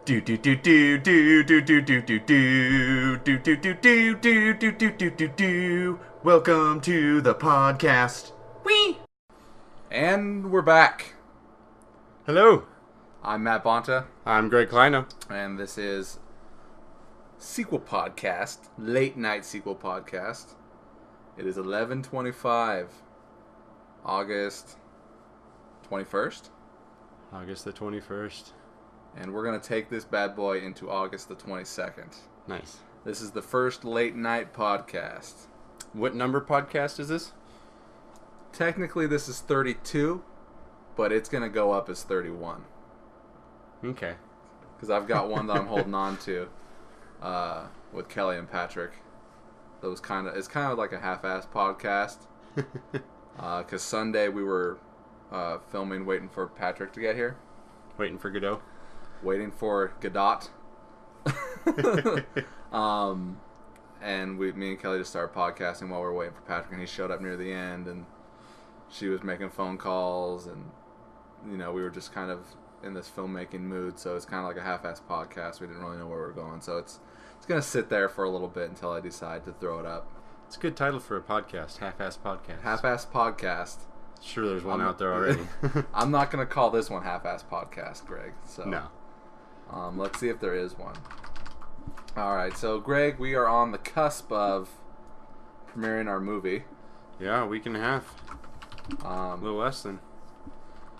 Do do do do do do do do do do do do do do do do do do do do. Welcome to the podcast. Wee. And we're back. Hello, I'm Matt Bonta, I'm Greg Kleino. and this is Sequel Podcast, late night sequel podcast. It is 11:25, August 21st, August the 21st. and we're gonna take this bad boy into August the 22nd. Nice. This is the first late night podcast. What number podcast is this? Technically, this is 32, but it's gonna go up as 31 Okay. because I've got one that I'm holding on to with Kelly and Patrick. That was it's kind of like a half-assed podcast. Because Sunday we were filming, waiting for Patrick to get here, Waiting for Godot. waiting for Godot. And me and Kelly just started podcasting while we were waiting for Patrick, and he showed up near the end, and she was making phone calls, and we were just kind of in this filmmaking mood. So it's kind of like a half-assed podcast. We didn't really know where we were going, so it's gonna sit there for a little bit until I decide to throw it up. It's a good title for a podcast, half-ass podcast. Half-assed podcast. Sure, there's one out there already. I'm not gonna call this one half-assed podcast, Greg. So No. Let's see if there is one. All right, so Greg, we are on the cusp of premiering our movie. Yeah, a week and a half. A little less than.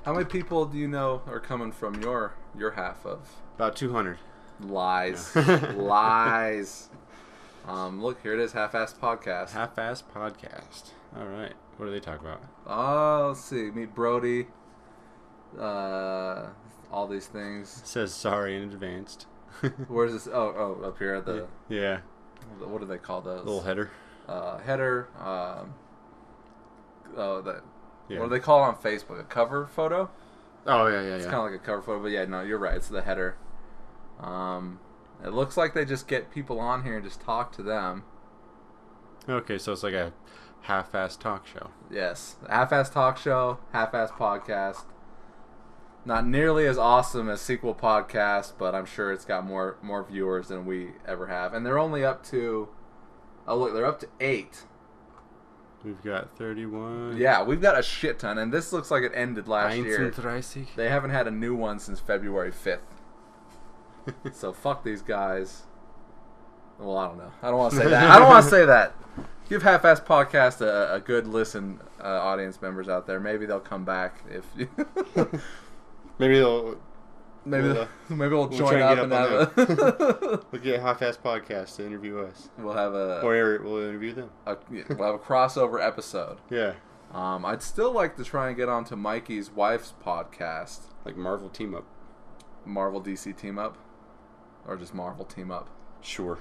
How many people do you know are coming from your half of About 200. lies? Yeah. Lies. Look, here it is, half-assed podcast. Half-ass podcast. All right. What do they talk about? Let's see. Meet Brody. All these things. It says sorry in advance. Where's this? Oh, up here at the. Yeah. What do they call those? Little header. Header. Yeah. What do they call it on Facebook? A cover photo? Oh, yeah. It's kind of like a cover photo, but yeah, no, you're right. It's the header. It looks like they just get people on here and just talk to them. Okay, so it's like a half-ass talk show. Yes, half-ass talk show, half-ass podcast. Not nearly as awesome as Sequel Podcast, but I'm sure it's got more viewers than we ever have. And they're only up to, they're up to 8. We've got 31. Yeah, we've got a shit ton, and this looks like it ended last year. 31. They haven't had a new one since February 5th. So fuck these guys. Well, I don't know. I don't want to say that. I don't want to say that. Give Half-Ass Podcast a good listen, audience members out there. Maybe they'll come back if. Maybe they'll. Maybe we'll we'll join try up and and have a. We'll get a half-ass podcast to interview us. We'll have Or we'll interview them. we'll have a crossover episode. Yeah. I'd still like to try and get onto Mikey's wife's podcast, Like Marvel Team Up. Marvel DC Team Up, or just Marvel Team Up. Sure.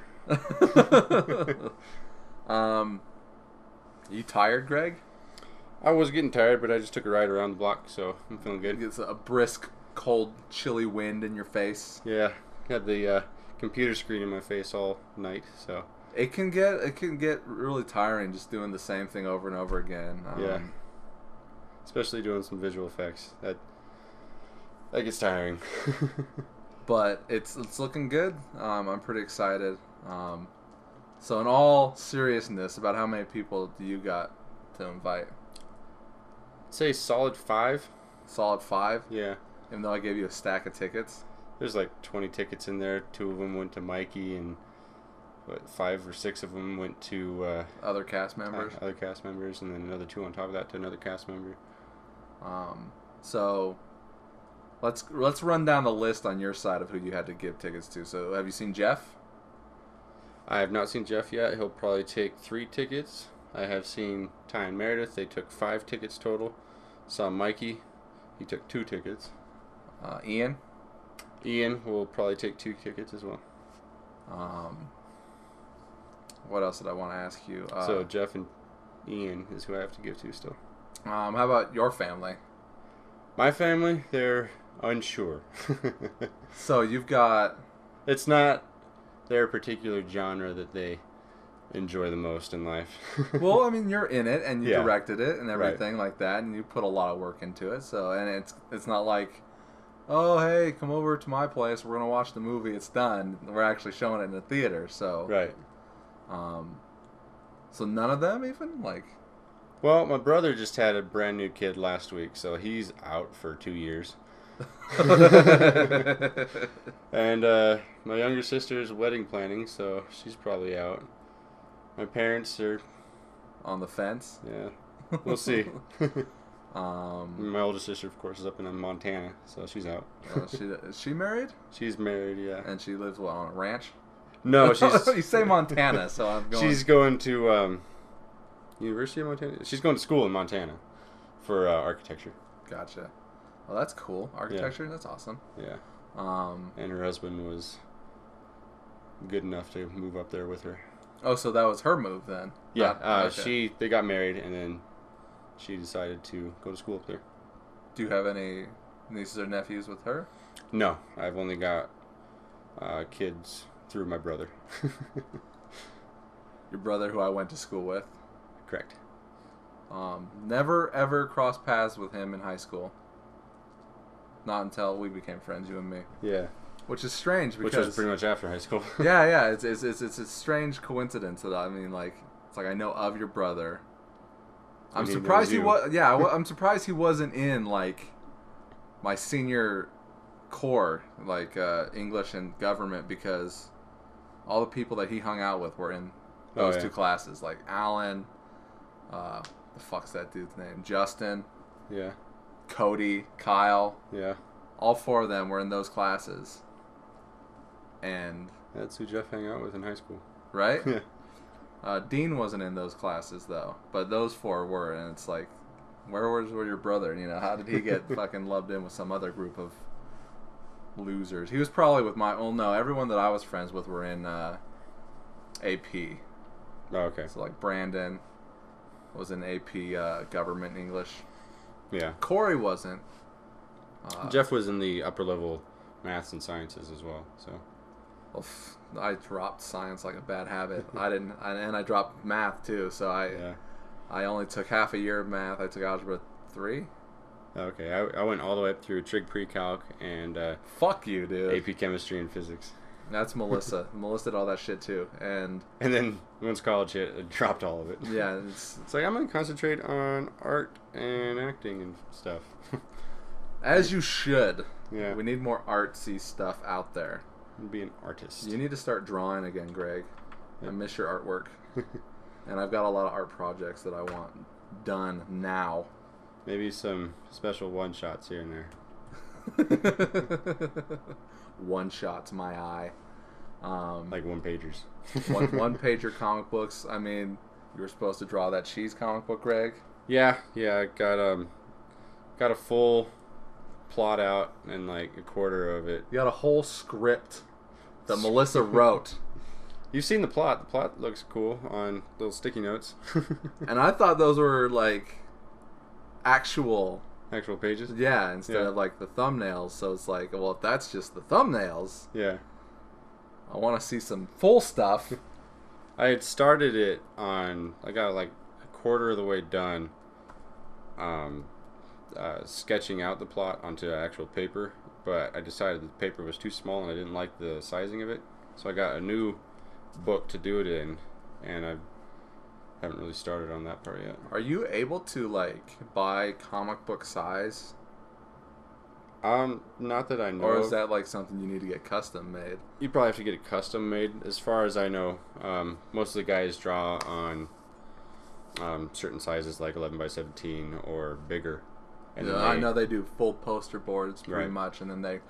You tired, Greg? I was getting tired, but I just took a ride around the block, so I'm feeling good. It's a brisk, cold, chilly wind in your face. Yeah. Had the computer screen in my face all night, so. It can get really tiring just doing the same thing over and over again. Yeah. Especially doing some visual effects. That gets tiring. But it's looking good. I'm pretty excited. So in all seriousness, about how many people do you got to invite? Say solid 5. Solid 5? Yeah. Even though I gave you a stack of tickets? There's like 20 tickets in there. 2 of them went to Mikey, and 5 or 6 of them went to Other cast members? other cast members, and then another 2 on top of that to another cast member. So let's run down the list on your side of who you had to give tickets to. So have you seen Jeff? I have not seen Jeff yet. He'll probably take 3 tickets. I have seen Ty and Meredith. They took 5 tickets total. Saw Mikey. He took 2 tickets. Ian? Ian will probably take 2 tickets as well. What else did I want to ask you? So Jeff and Ian is who I have to give to still. How about your family? My family, they're unsure. So you've got... It's not their particular genre that they enjoy the most in life. Well, I mean, you're in it, and you Yeah. directed it, and everything like that, and you put a lot of work into it. So, and it's not like oh, hey, come over to my place. We're gonna watch the movie. It's done. We're actually showing it in the theater. So Right. So none of them even like. Well, my brother just had a brand new kid last week, so he's out for 2 years. And my younger sister's wedding planning, so she's probably out. My parents are, On the fence. yeah, we'll see. Um, My older sister, of course, is up in Montana, so she's out. is she married? She's married, yeah. And she lives what, on a ranch? No, she's You say Montana, so I'm going. she's going to University of Montana. She's going to school in Montana for architecture. Gotcha. Well, that's cool. Architecture, that's awesome. Yeah. Um, And her husband was good enough to move up there with her. oh, so that was her move then? Yeah, Okay. they got married, and then she decided to go to school up there. Do you have any nieces or nephews with her? No, I've only got kids through my brother. Your brother, who I went to school with. Correct. Never ever crossed paths with him in high school. Not until we became friends, you and me. Yeah. Which is strange because Which was pretty much after high school. yeah, it's a strange coincidence that I mean, like, it's like I know of your brother. I'm And he surprised knows he you. was. Yeah, I'm surprised he wasn't in like my senior core, like English and government, because all the people that he hung out with were in those yeah. two classes. Like Alan, the fuck's that dude's name? Justin, Yeah. Cody, Kyle. Yeah. All four of them were in those classes. And That's who Jeff hung out with in high school. right. Yeah. Dean wasn't in those classes though, but those four were, and it's like, where your brother? You know, how did he get fucking lumped in with some other group of losers? He was probably with my. Oh no, everyone that I was friends with were in AP. Oh, okay. So like Brandon was in AP Government English. Yeah. Corey wasn't. Jeff was in the upper level maths and sciences as well. So. Well, I dropped science like a bad habit. And I dropped math too. So Yeah. I only took half a year of math. I took algebra 3. Okay. I went all the way up through trig pre-calc and Fuck you, dude. AP chemistry and physics. That's Melissa. Melissa did all that shit too. And And then once college hit, I dropped all of it. yeah, it's It's like I'm gonna concentrate on art and acting and stuff. as you should. Yeah. We need more artsy stuff out there. Be an artist. You need to start drawing again, Greg. Yeah. I miss your artwork. And I've got a lot of art projects that I want done now. Maybe some special one shots here and there. One shot to my eye. Like one pagers. one pager comic books. I mean, you were supposed to draw that cheese comic book, Greg. Yeah, I got a full plot out and like a quarter of it. You got a whole script that Melissa wrote. You've seen the plot. The plot looks cool on little sticky notes. And I thought those were like actual, Actual pages. yeah, instead Yeah. of like the thumbnails. So it's like, well, if that's just the thumbnails, Yeah. I want to see some full stuff. I had started it I got like a quarter of the way done sketching out the plot onto actual paper, but I decided the paper was too small and I didn't like the sizing of it. So I got a new book to do it in, and I haven't really started on that part yet. Are you able to like buy comic book size, Not that I know. or is of. that like something you need to get custom made? You probably have to get it custom made. As far as I know, most of the guys draw on certain sizes like 11 by 17 or bigger. And Yeah, then I know they do full poster boards pretty Right. much, and then they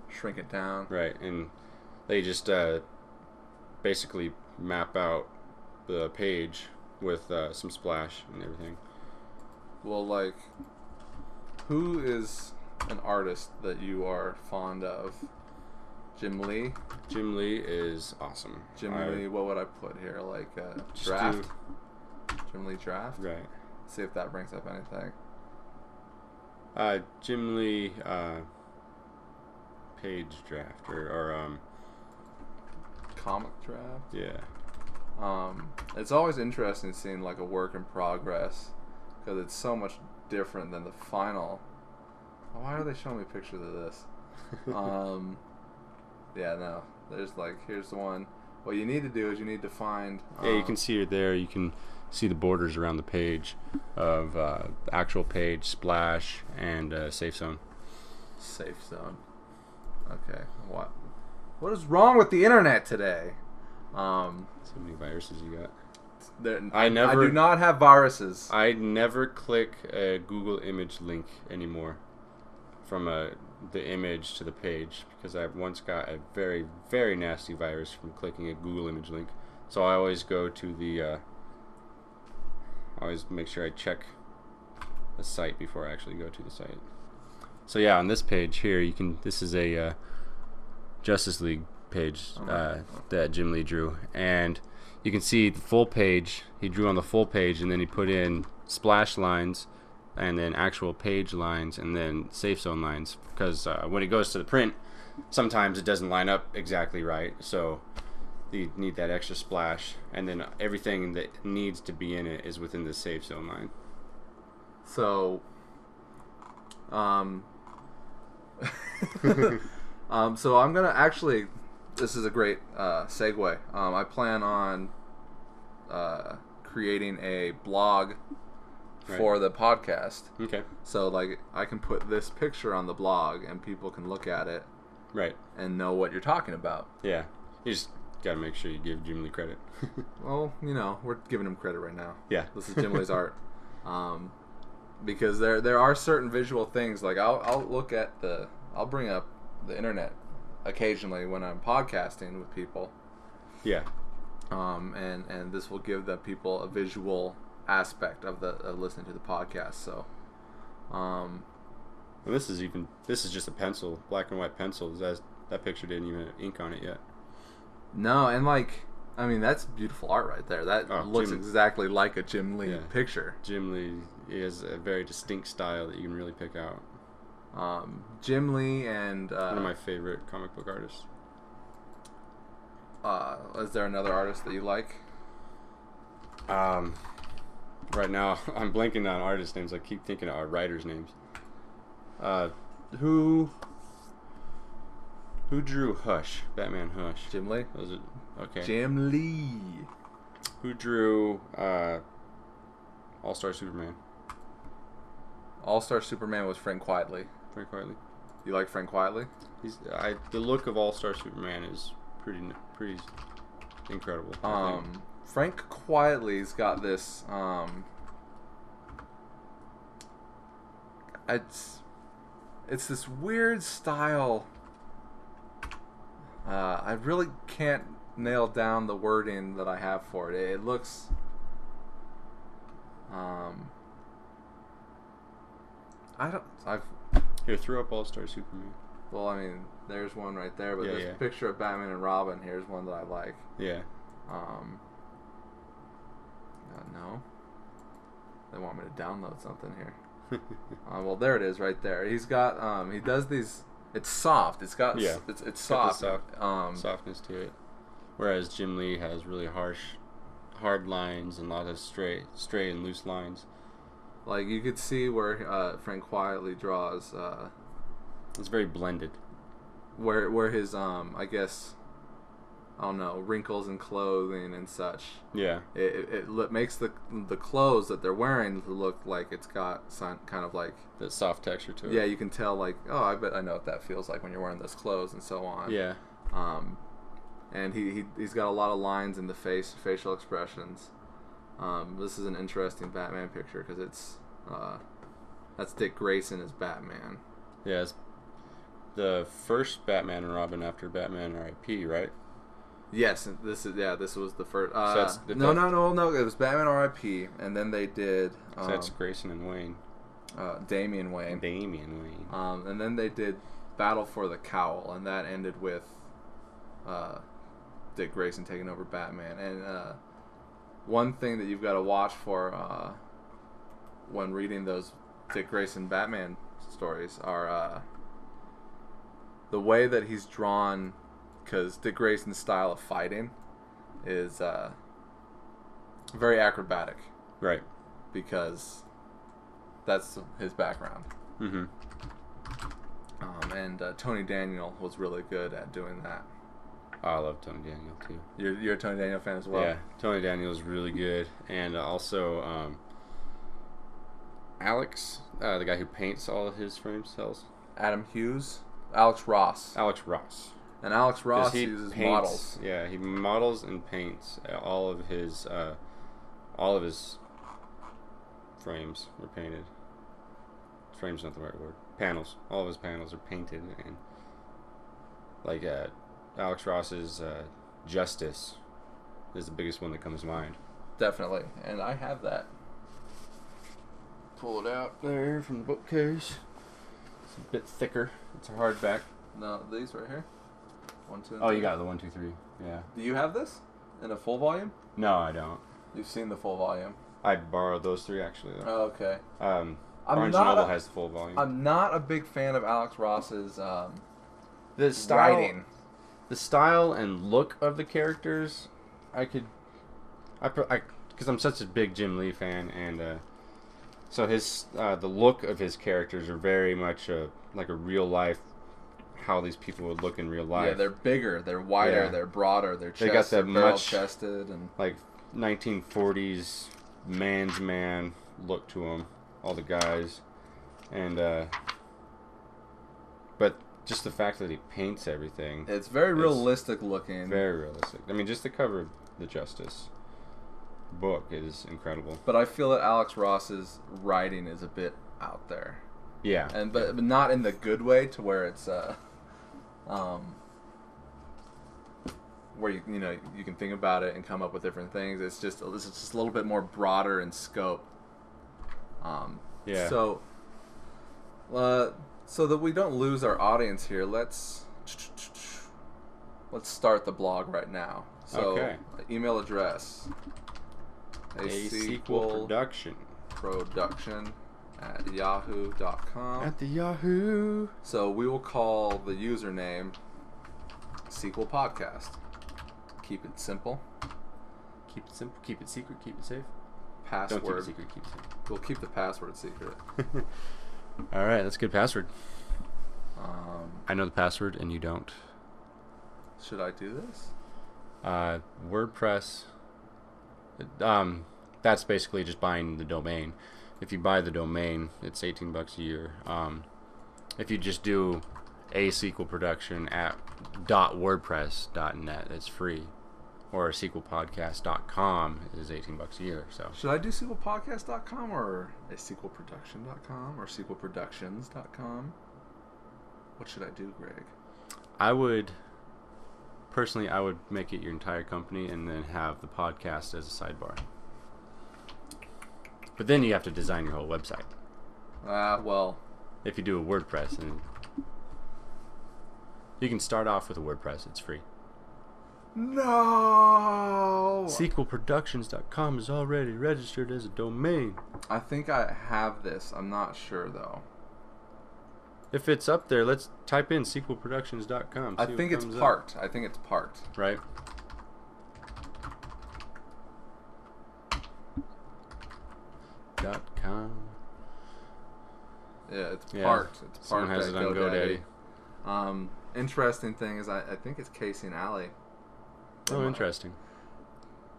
shrink it down. Right, and they just basically map out the page with some splash and everything. Well, like, who is an artist that you are fond of? Jim Lee? Jim Lee is awesome. Jim Lee, what would I put here? Like, Just draft? Jim Lee draft? Right. See if that brings up anything. Jim Lee page draft or Comic draft? yeah. It's always interesting seeing, like, a work in progress, because it's so much different than the final Why are they showing me pictures of this? Yeah, no. There's like, here's the one. What you need to do is you need to find. Yeah, you can see it there. You can see the borders around the page of the actual page, splash, and safe zone. Safe zone. Okay. What is wrong with the internet today? So many viruses you got. I do not have viruses. I never click a Google image link anymore from the image to the page because I once got a very, very nasty virus from clicking a Google image link. So I always go to I always make sure I check the site before I actually go to the site. So yeah, on this page here, this is a Justice League page that Jim Lee drew, and you can see the full page. He drew on the full page, and then he put in splash lines, and then actual page lines, and then safe zone lines. Because when it goes to the print, sometimes it doesn't line up exactly right. So you need that extra splash, and then everything that needs to be in it is within the safe zone line. So, so I'm gonna actually. This is a great segue. I plan on creating a blog for the podcast. Okay. So like I can put this picture on the blog and people can look at it. Right. And know what you're talking about. Yeah. You just gotta make sure you give Jim Lee credit. Well, we're giving him credit right now. Yeah. This is Jim Lee's art. Because there are certain visual things like I'll bring up the internet occasionally when I'm podcasting with people. Yeah. And this will give the people a visual aspect of listening to the podcast. So, well, this is just a pencil, black and white pencil. That picture didn't even have ink on it yet. No, and that's beautiful art right there. That looks exactly like a Jim Lee picture. Jim Lee is a very distinct style that you can really pick out. Jim Lee and one of my favorite comic book artists. Is there another artist that you like? Right now I'm blanking on artist names. I keep thinking of writers' names. Who drew Hush? Batman Hush. Jim Lee. Was it okay? Jim Lee. Who drew All-Star Superman? All-Star Superman was Frank Quitely. Frank Quitely. You like Frank Quitely? The look of All-Star Superman is pretty incredible. Frank Quitely's got this. It's this weird style. I really can't nail down the wording that I have for it. It looks. Here, throw up All-Star Superman. Well, there's one right there, but there's a picture of Batman and Robin. Here's one that I like. Yeah. No. They want me to download something here. Well, there it is right there. He's got, he does these, it's soft. It's got, it's soft. Softness to it. Whereas Jim Lee has really hard lines and a lot of straight and loose lines. Like, you could see where Frank Quitely draws. It's very blended. Where his, I guess, I don't know, wrinkles in clothing and such. Yeah. It makes the clothes that they're wearing look like it's got some kind of like... that soft texture to it. Yeah, you can tell like, oh, I bet I know what that feels like when you're wearing those clothes and so on. Yeah. And he's got a lot of lines in the face, facial expressions. This is an interesting Batman picture because it's that's Dick Grayson as Batman. Yeah, it's the first Batman and Robin after Batman R.I.P., right? Yes, this was the first. So no. It was Batman R.I.P. and then they did. So that's Grayson and Wayne. Damian Wayne. And then they did Battle for the Cowl, and that ended with Dick Grayson taking over Batman. And one thing that you've got to watch for when reading those Dick Grayson Batman stories are the way that he's drawn, because Dick Grayson's style of fighting is very acrobatic. Right. Because that's his background. Mm-hmm. And Tony Daniel was really good at doing that. I love Tony Daniel too. You're a Tony Daniel fan as well? Yeah, Tony Daniel is really good, and also Alex, the guy who paints all of his frame cells. Adam Hughes, Alex Ross. Alex Ross. And Alex Ross He uses paints, models. Yeah, he models and paints all of his frames are painted. Frame's not the right word. Panels. All of his panels are painted, and like Alex Ross's Justice is the biggest one that comes to mind. Definitely. And I have that. Pull it out there from the bookcase. It's a bit thicker. It's a hardback. No, these right here. 1, 2, and Oh, 3. you got the 1, 2, 3. Yeah. Do you have this in a full volume? No, I don't. You've seen the full volume. I borrowed those 3 actually. Though. Oh, okay. Barnes I'm & Noble not. has the full volume. I'm not a big fan of Alex Ross's The style, writing. the style and look of the characters, because I'm such a big Jim Lee fan, and so his the look of his characters are very much like a real life, how these people would look in real life. Yeah, they're bigger, they're wider, Yeah. they're broader, they're They got that barrel much- chested, and like 1940s man's man look to them, all the guys, and but just the fact that he paints everything, it's very It's realistic looking. very realistic. I mean, just the cover of the Justice book is incredible. But I feel that Alex Ross's writing is a bit out there, Yeah, and but not in the good way, to where it's where you know you can think about it and come up with different things. It's just a little bit more broader in scope. Yeah. So that we don't lose our audience here, let's start the blog right now. So Okay. email address a sequel production at yahoo.com. at the Yahoo. So we will call the username Sequel Podcast. Keep it simple. Keep it simple. Keep it secret. Keep it safe. Password. Don't keep it secret. Keep it We'll keep the password secret. safe. All right, that's a good password. Um, I know the password, and you don't. should I do this? WordPress. That's basically just buying the domain. If you buy the domain, it's $18 a year. If you just do a sequel production at .wordpress.net, it's free. Or sequelpodcast.com is $18 a year. So Should I do sequelpodcast.com or a sequelproduction.com or sequelproductions.com? What should I do, Greg? I would make it your entire company and then have the podcast as a sidebar. But then you have to design your whole website. Well, If you do a WordPress, and you can start off with a WordPress, it's free. no! Sequelproductions.com is already registered as a domain. I think I have this. I'm not sure, though. If it's up there, let's type in sequelproductions.com. I think it's parked. I think it's parked. Right? .com. Yeah, it's Yeah, parked. It's Someone parked has at it on GoDaddy. Interesting thing is, I think it's Casey and Allie. Oh, interesting.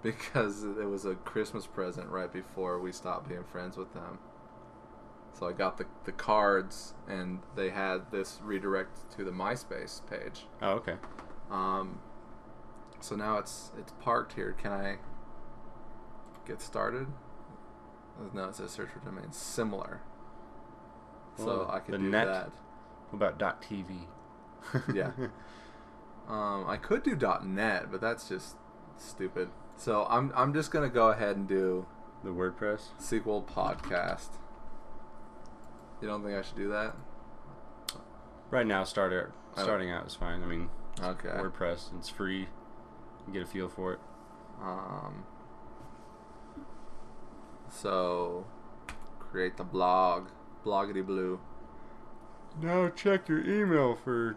Because it was a Christmas present right before we stopped being friends with them. So I got the cards, and they had this redirect to the MySpace page. Oh, okay. So now it's parked here. Can I get started? No, it says search for domains similar. So Well, I could the do net. that. What about .tv? Yeah. I could do .net, but that's just stupid. So I'm just gonna go ahead and do The WordPress? Sequel Podcast. You don't think I should do that? Right now, starting out is fine. I mean, Okay. WordPress, it's free. You get a feel for it. So create the blog, bloggity blue. Now check your email for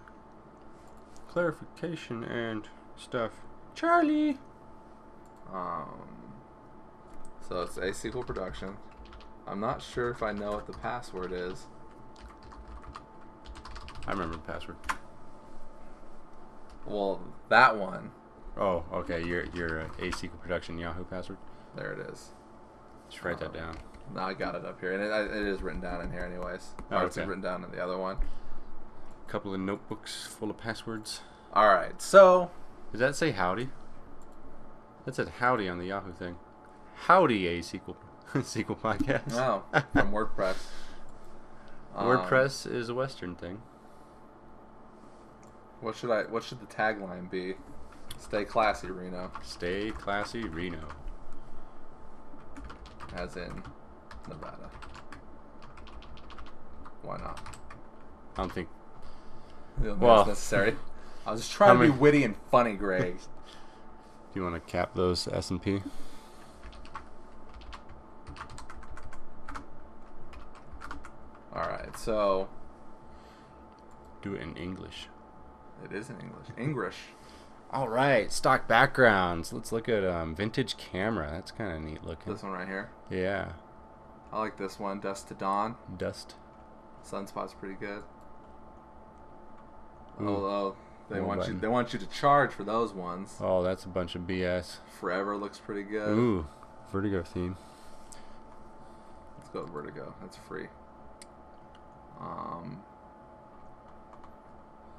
clarification and stuff. Charlie! So it's a sequel production. I'm not sure if I know what the password is. I remember the password. Well, that one. Oh, okay. Your A Sequel Production Yahoo password. There it is. Just write that down. No, I got it up here, and it is written down in here, anyways. Oh, Or it's okay. written down in the other one. A couple of notebooks full of passwords. All right, so Does that say howdy? That said howdy on the Yahoo thing. Howdy, A Sequel Sequel Podcast. oh, from WordPress. WordPress is a Western thing. What should the tagline be? Stay classy, Reno. Stay classy, Reno. As in Nevada. Why not? I don't think. You don't think Well, it's necessary. I was just trying to be many- witty and funny, Greg. Do you want to cap those S&P? All right, so Do it in English. it is in English. English. All right, stock backgrounds. Let's look at vintage camera. That's kind of neat looking. This one right here. Yeah, I like this one. Dusk to Dawn. dust. Sunspot's pretty good. Ooh. Although they More want you button. to charge for those ones. Oh, that's a bunch of BS. Forever looks pretty good. Ooh, Vertigo theme. Let's go with Vertigo. That's free.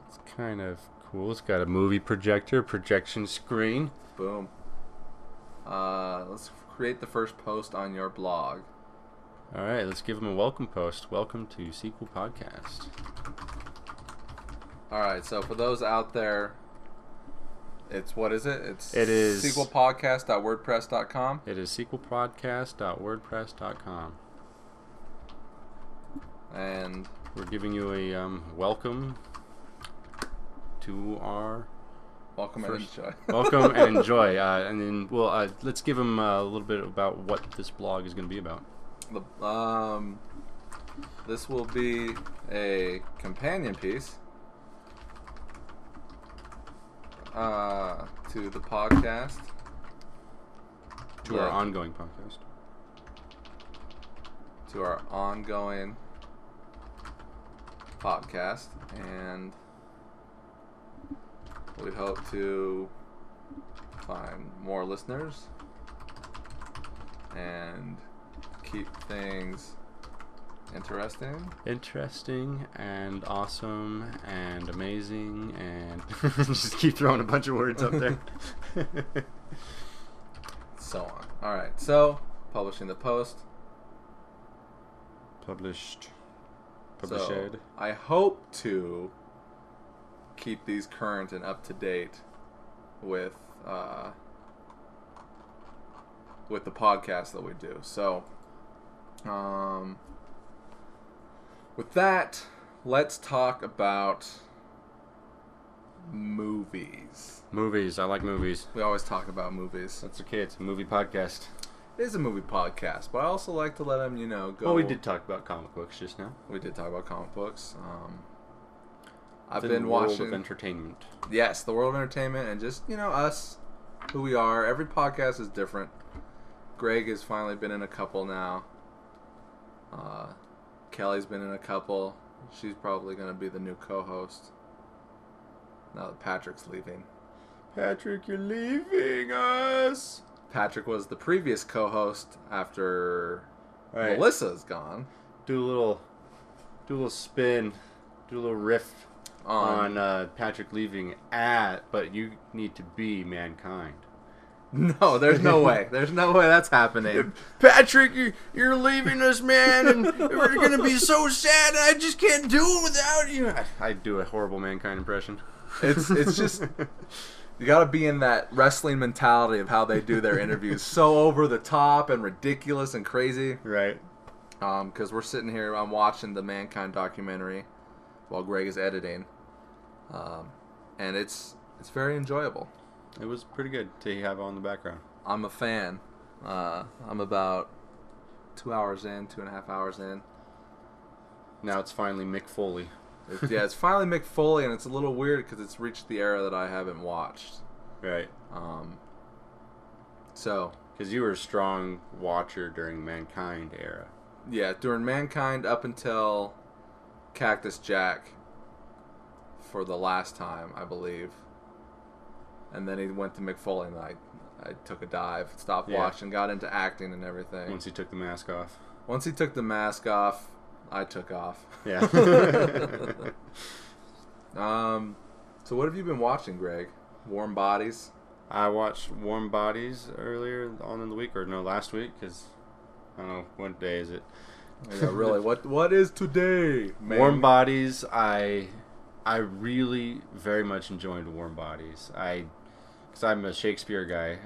It's kind of cool. It's got a movie projector, projection screen. Boom. Let's create the first post on your blog. All right, let's give them a welcome post. Welcome to Sequel Podcast. All right, so for those out there, what is it? It is- sequelpodcast.wordpress.com. It is sequelpodcast.wordpress.com. And We're giving you a welcome to our welcome First- and enjoy. welcome and enjoy. And then let's give them a little bit about what this blog is going to be about. This will be a companion piece to the podcast. To our ongoing podcast. To our ongoing podcast, and we hope to find more listeners and keep things interesting. Interesting and awesome and amazing and just keep throwing a bunch of words up there. So on. All right, so publishing the post. Published. So I hope to keep these current and up to date with the podcast that we do. So, with that, let's talk about movies. Movies. I like movies. We always talk about movies. That's okay. It's a movie podcast. It is a movie podcast, but I also like to let them, go. Well, we did talk about comic books just now. We did talk about comic books. I've It's in been the world watching. of entertainment. Yes, the world of entertainment, and just us, who we are. Every podcast is different. Greg has finally been in a couple now. Kelly's been in a couple. She's probably going to be the new co-host now that Patrick's leaving. Patrick, you're leaving us. Patrick was the previous co-host after All right. Melissa's gone. Do a little spin. Do a little riff on Patrick leaving but you need to be Mankind. No, there's no way. There's no way that's happening. Patrick, you're leaving us, man, and we're gonna be so sad. And I just can't do it without you. I do a horrible Mankind impression. It's just you got to be in that wrestling mentality of how they do their interviews, so over the top and ridiculous and crazy. Right. Because we're sitting here, I'm watching the Mankind documentary while Greg is editing, and it's very enjoyable. It was pretty good to have on the background. I'm a fan. I'm about 2.5 hours in. Now it's finally Mick Foley. It's finally Mick Foley, and it's a little weird because it's reached the era that I haven't watched. Right. So Because you were a strong watcher during Mankind era. yeah, during Mankind up until Cactus Jack for the last time, I believe. And then he went to McFoley, and I took a dive, stopped watching, got into acting and everything. Once he took the mask off. Once he took the mask off, I took off. Yeah. So what have you been watching, Greg? Warm Bodies? I watched Warm Bodies earlier on in the week, or no, last week, because I don't know, what day is it? Yeah, really, what is today, man? Warm Bodies, I really very much enjoyed Warm Bodies. Because I'm a Shakespeare guy.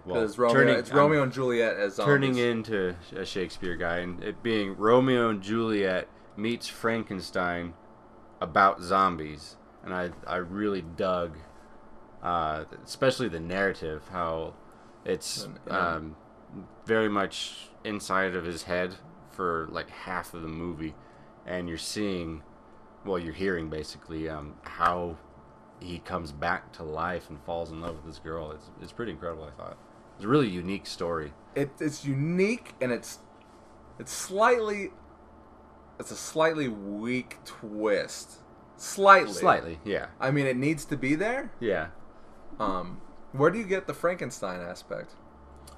It's Romeo and Juliet as zombies. Turning into a Shakespeare guy, and it being Romeo and Juliet meets Frankenstein about zombies. And I really dug, especially the narrative, how it's very much inside of his head for like half of the movie, and you're hearing basically how he comes back to life and falls in love with this girl. It's pretty incredible, I thought. It's a really unique story. It's unique, and it's a slightly weak twist. Slightly, yeah. I mean, it needs to be there. Yeah. Where do you get the Frankenstein aspect?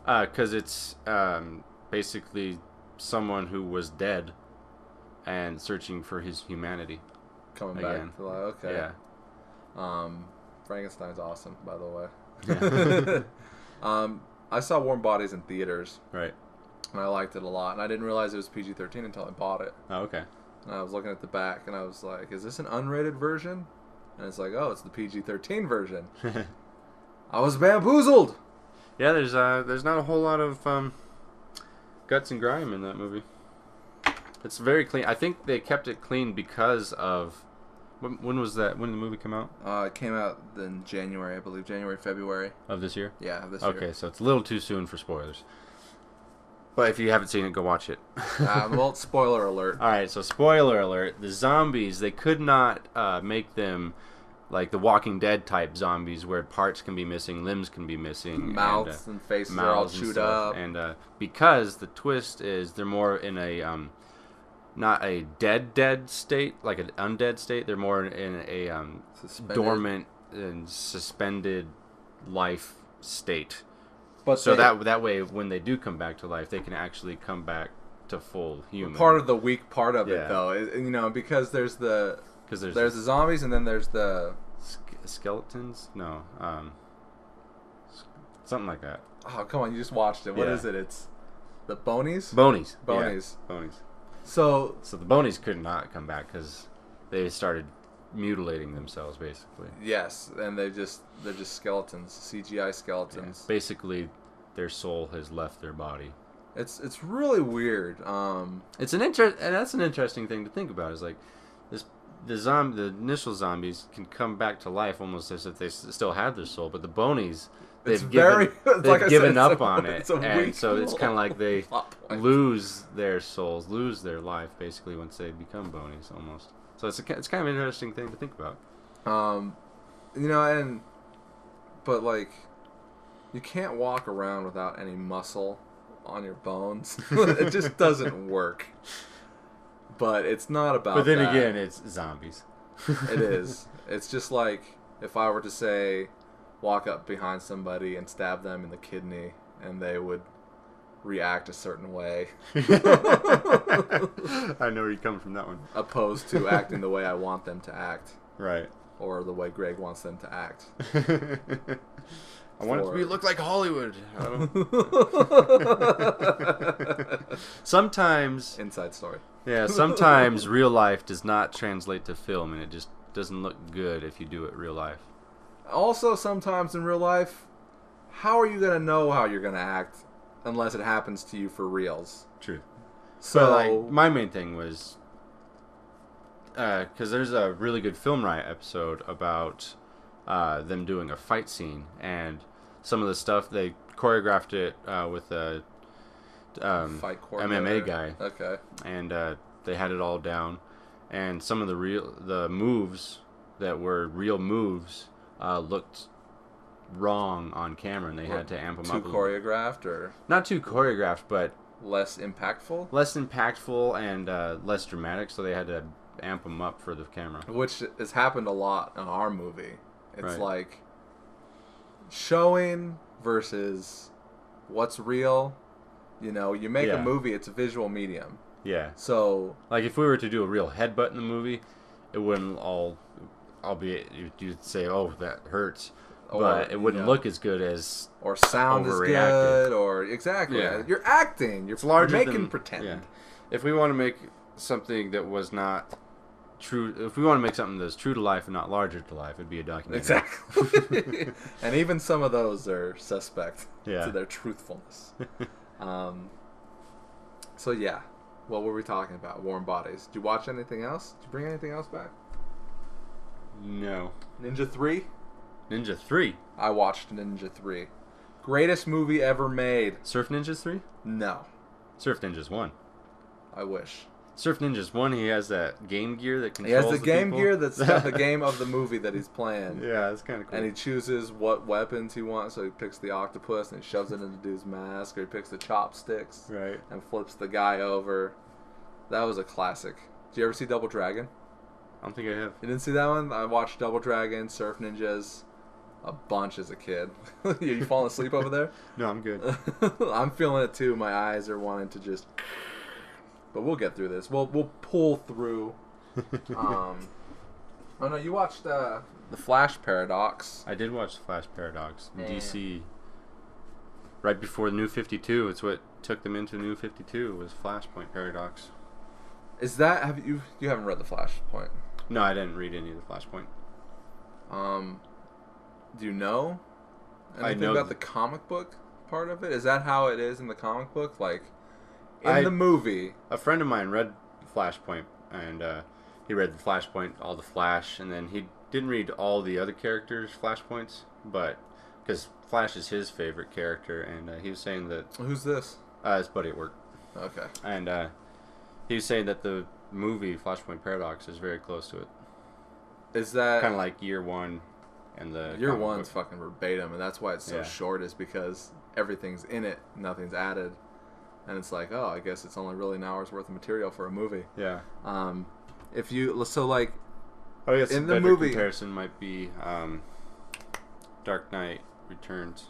Because it's basically someone who was dead and searching for his humanity. Coming again. Back to life. Okay. Yeah. Frankenstein's awesome, by the way. Yeah. I saw Warm Bodies in theaters. Right. And I liked it a lot. And I didn't realize it was PG-13 until I bought it. Oh, okay. And I was looking at the back, and I was like, is this an unrated version? And it's like, oh, it's the PG-13 version. I was bamboozled! Yeah, there's not a whole lot of guts and grime in that movie. It's very clean. I think they kept it clean because of... When was that? When did the movie come out? It came out in January, I believe. January, February. Of this year? Yeah, of this year. Okay, so it's a little too soon for spoilers. But if you haven't seen it, go watch it. Well, spoiler alert. Alright, so spoiler alert. The zombies, they could not make them like the Walking Dead type zombies where parts can be missing, limbs can be missing. Mouths and faces are all chewed up. And because the twist is they're more in a... not a dead state, like an undead state. They're more in a dormant and suspended life state. But so that way, when they do come back to life, they can actually come back to full human. Part of the weak part of it, though, is, because there's the zombies, and then there's the skeletons. No, something like that. Oh, come on! You just watched it. What is it? It's the Bonies. Bonies. Bonies. Yeah, Bonies. So the Bonies could not come back because they started mutilating themselves, basically. Yes, and they're just skeletons, CGI skeletons. Yeah, basically, their soul has left their body. It's really weird. It's and that's an interesting thing to think about. Is like the initial zombies can come back to life almost as if they still have their soul, but the Bonies. They've given up on it, and so it's kind of like they lose their souls, lose their life, basically, once they become Bonies, almost. So it's kind of an interesting thing to think about. But like, you can't walk around without any muscle on your bones. It just doesn't work. But it's not about. But then again, it's zombies. It is. It's just like if I were to say, walk up behind somebody and stab them in the kidney, and they would react a certain way. I know where you come from that one. Opposed to acting the way I want them to act. Right. Or the way Greg wants them to act. I want it to look like Hollywood. Sometimes... Inside story. Yeah, sometimes real life does not translate to film, and it just doesn't look good if you do it real life. Also, sometimes in real life, how are you going to know how you're going to act unless it happens to you for reals? True. So, like, my main thing was, because there's a really good Film Riot episode about them doing a fight scene, and some of the stuff, they choreographed it with a fight MMA guy. Okay. And they had it all down, and some of the moves that were real moves looked wrong on camera, and they had to amp them up. Too choreographed, or not too choreographed, but less impactful. Less impactful and less dramatic. So they had to amp them up for the camera. Which has happened a lot in our movie. It's Right. like showing versus what's real. You know, you make a Yeah. movie, it's a visual medium. Yeah. So, Like if we were to do a real headbutt in the movie, it wouldn't all be. You'd say, "Oh, that hurts," Or, but it wouldn't you know, look as good as. or sound is overreacted. good, or exactly. Yeah. You're acting. You're It's larger making than pretend. Yeah. If we want to make something that was not true, if we want to make something that's true to life and not larger to life, it'd be a documentary. Exactly. And even some of those are suspect Yeah. to their truthfulness. So yeah, what were we talking about? Warm Bodies. Did you watch anything else? Did you bring anything else back? No. Ninja 3? Ninja 3. I watched Ninja 3. Greatest movie ever made. Surf Ninjas 3? No. Surf Ninjas 1. I wish. Surf Ninjas 1, he has that game gear that He controls has the game people. gear that's got the game of the movie that he's playing. Yeah, it's kind of cool. And he chooses what weapons he wants, so he picks the octopus and he shoves it into dude's mask, or he picks the chopsticks Right. and flips the guy over. That was a classic. Did you ever see Double Dragon? I don't think I have. You didn't see that one? I watched Double Dragon, Surf Ninjas, a bunch as a kid. You falling asleep over there? No, I'm good. I'm feeling it too. My eyes are wanting to just... But we'll get through this. We'll pull through. Oh no, you watched the Flash Paradox. I did watch Flash Paradox in Yeah. DC. Right before the New 52, it's what took them into New 52 was Flashpoint Paradox. Is that you haven't read the Flashpoint? No, I didn't read any of the Flashpoint. Do you know I anything know about the comic book part of it? Is that how it is in the comic book? Like in I- the movie? A friend of mine read Flashpoint, and he read the Flashpoint, all the Flash, and then he didn't read all the other characters' Flashpoints, but because Flash is his favorite character, and he was saying that Who's this? his buddy at work, Okay. and he was saying that the movie Flashpoint Paradox is very close to it, Is that kind of like Year One, and the Year comic One's book. fucking verbatim, and that's why it's so Yeah. short. Is because everything's in it, nothing's added, and it's like, oh, I guess it's only really an hour's worth of material for a movie. Yeah. If you like, I guess in a the better movie- comparison might be Dark Knight Returns.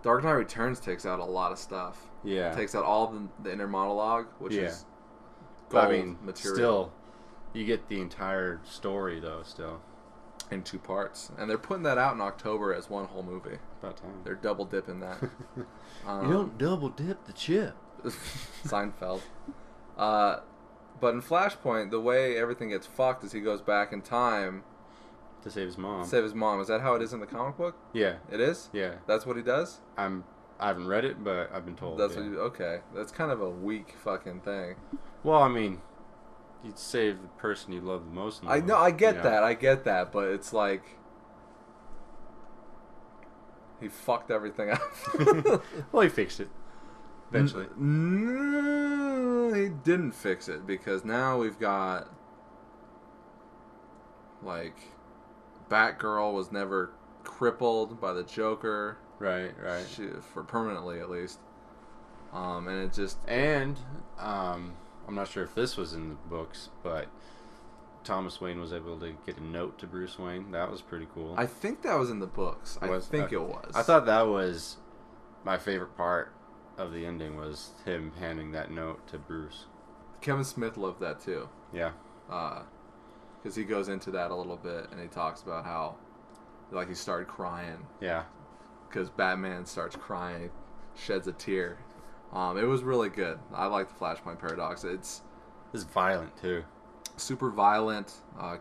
Dark Knight Returns takes out a lot of stuff. Yeah. It takes out all the inner monologue, which Yeah. is But, gold I mean, material. still, you get the entire story though. Still, In 2 parts, and they're putting that out in October as one whole movie. about time. They're double dipping that. You don't double dip the chip. Seinfeld. But in Flashpoint, the way everything gets fucked is he goes back in time To save his mom. to save his mom. Is that how it is in the comic book? Yeah, It is? yeah. That's what he does? I haven't read it, but I've been told. That's yeah. what you, okay. That's kind of a weak fucking thing. Well, I mean, you'd save the person you love the most. In the I world, know, I get you know? that, but it's like he fucked everything up. Well, he fixed it eventually. No, he didn't fix it because now we've got like Batgirl was never crippled by the Joker, Right, right. for permanently at least. And it just And I'm not sure if this was in the books, but Thomas Wayne was able to get a note to Bruce Wayne. That was pretty cool. I think that was in the books. I Was- think it was. I thought that was my favorite part of the ending was him handing that note to Bruce. Kevin Smith loved that too. Yeah. Because he goes into that a little bit and he talks about how like he started crying Yeah. because Batman starts crying, sheds a tear. It was really good. I like the Flashpoint Paradox. It's It's violent too. super violent.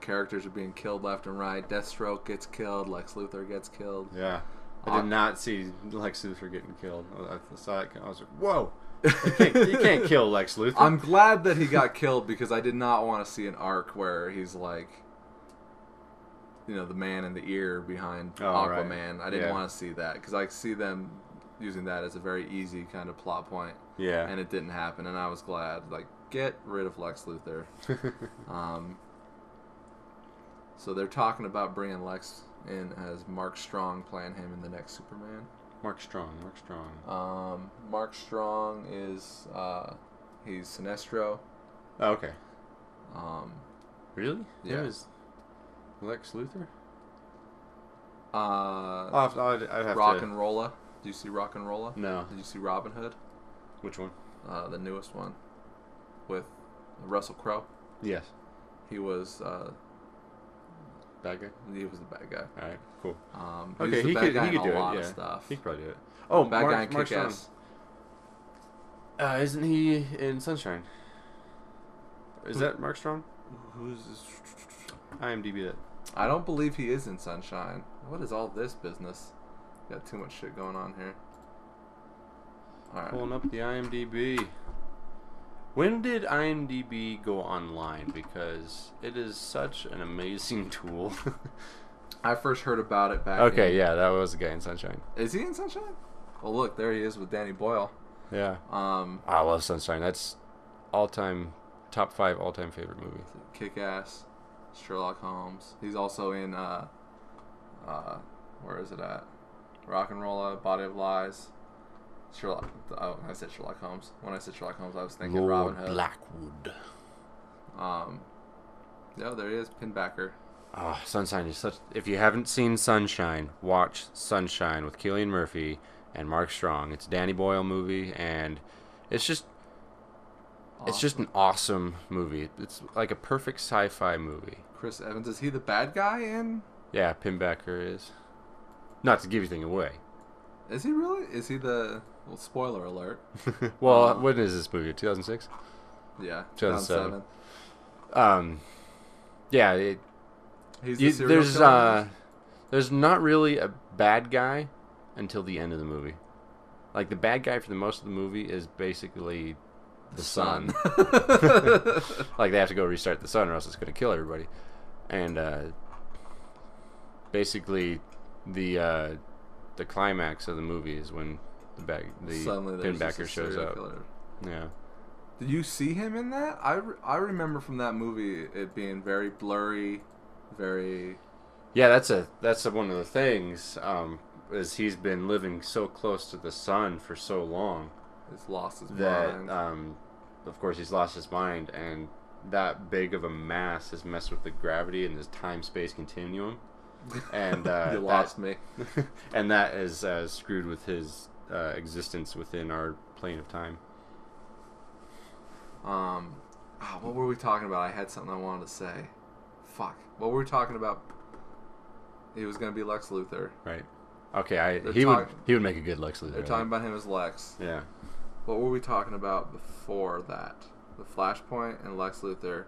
Characters are being killed left and right. Deathstroke gets killed. Lex Luthor gets killed. Yeah. I did not see Lex Luthor getting killed. I saw it. I was like, whoa. You can't kill Lex Luthor. I'm glad that he got killed because I did not want to see an arc where he's like, you know, the man in the ear behind Aquaman. right. I didn't Yeah. want to see that because I see them using that as a very easy kind of plot point. Yeah. And it didn't happen, and I was glad. Like, get rid of Lex Luthor. So they're talking about bringing Lex in as Mark Strong, playing him in the next Superman. Mark Strong. Mark Strong is he's Sinestro. Oh, okay. Really? Yeah. Him as Lex Luthor? I'd have Rock to... and Rolla. Did you see Rock and Rolla? No. Did you see Robin Hood? Which one? The newest one with Russell Crowe. Yes. He was Bad guy? the bad guy. Alright, cool. He was Okay, the he bad could guy in do a it, lot of yeah. stuff. He could probably do it. Oh, Bad guy in Mark Kick-Ass. Strong. Isn't he in Sunshine? Is that Mark Strong? Who's this? IMDb that. I don't believe he is in Sunshine. What is all this business? Got too much shit going on here. Alright. Pulling up the IMDb. When did IMDb go online? Because it is such an amazing tool. I first heard about it back Okay, yeah, that was the guy in Sunshine. Is he in Sunshine? Well, look, there he is with Danny Boyle. Yeah. I love Sunshine. That's top 5 all-time favorite movie. Kick-Ass, Sherlock Holmes. He's also in, where is it at? Rock and Rolla, Body of Lies. Sherlock. Oh, I said Sherlock Holmes. When I said Sherlock Holmes, I was thinking Lord Robin Hood. Blackwood. Yeah, there he is, Pinbacker. Oh, Sunshine is such... If you haven't seen Sunshine, watch Sunshine with Cillian Murphy and Mark Strong. It's a Danny Boyle movie, and it's just... Awesome. It's just an awesome movie. It's like a perfect sci-fi movie. Chris Evans, is he the bad guy in? Yeah, Pinbacker is. Not to give anything away. Is he really? Is he the... Well, spoiler alert. Well, when is this movie? 2006? Yeah, 2007. Yeah, He's the serial killer? there's not really a bad guy until the end of the movie. Like, the bad guy for the most of the movie is basically the sun. Like, they have to go restart the sun or else it's going to kill everybody. And basically the climax of the movie is when the Pinbacker shows up. Killer. Yeah. Did you see him in that? I remember from that movie it being very blurry, very... Yeah, that's one of the things, is he's been living so close to the sun for so long. He's lost his that, mind. Of course, he's lost his mind, and that big of a mass has messed with the gravity and this time-space continuum. And you lost me. And that is screwed with his existence within our plane of time. What were we talking about? I had something I wanted to say. Fuck. What were we talking about? He was going to be Lex Luthor. Right. Okay, he would make a good Lex Luthor. They're talking about him as Lex. Yeah. What were we talking about before that? The Flashpoint and Lex Luthor.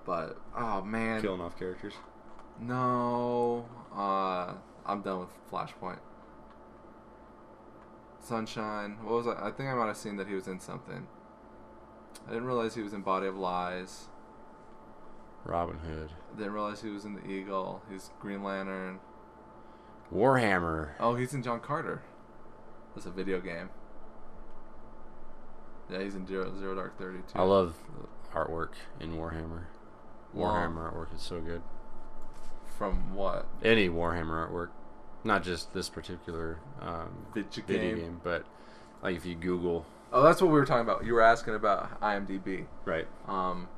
But, oh man. Killing off characters. No. I'm done with Flashpoint. Sunshine. What was I think I might have seen that he was in something. I didn't realize he was in Body of Lies. Robin Hood. Didn't realize he was in The Eagle. He's Green Lantern. Warhammer. Oh, he's in John Carter. That's a video game. Yeah, he's in Zero Dark 30 too. I love artwork in Warhammer. Warhammer artwork is so good. From what? Any Warhammer artwork. Not just this particular video game, but like if you Google... Oh, that's what we were talking about. You were asking about IMDb. Right.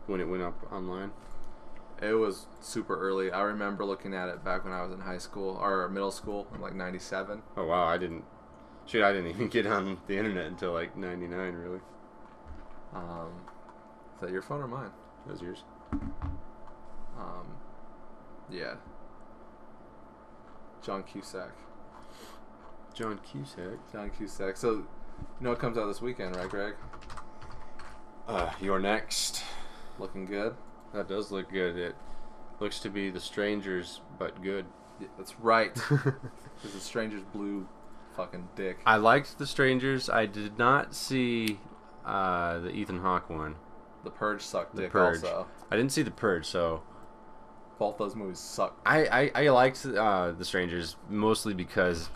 When it went up online. It was super early. I remember looking at it back when I was in high school or middle school in like 97. Oh wow, I didn't even get on the internet until like 99 really. Is that your phone or mine? That was yours. Yeah. John Cusack. John Cusack. So, you know what comes out this weekend, right, Greg? You're next. Looking good? That does look good. It looks to be The Strangers, but good. Yeah, that's right. Because The Strangers blew fucking dick. I liked The Strangers. I did not see the Ethan Hawke one. The Purge sucked dick Purge. also. I didn't see The Purge, so... Both those movies suck. I liked The Strangers mostly because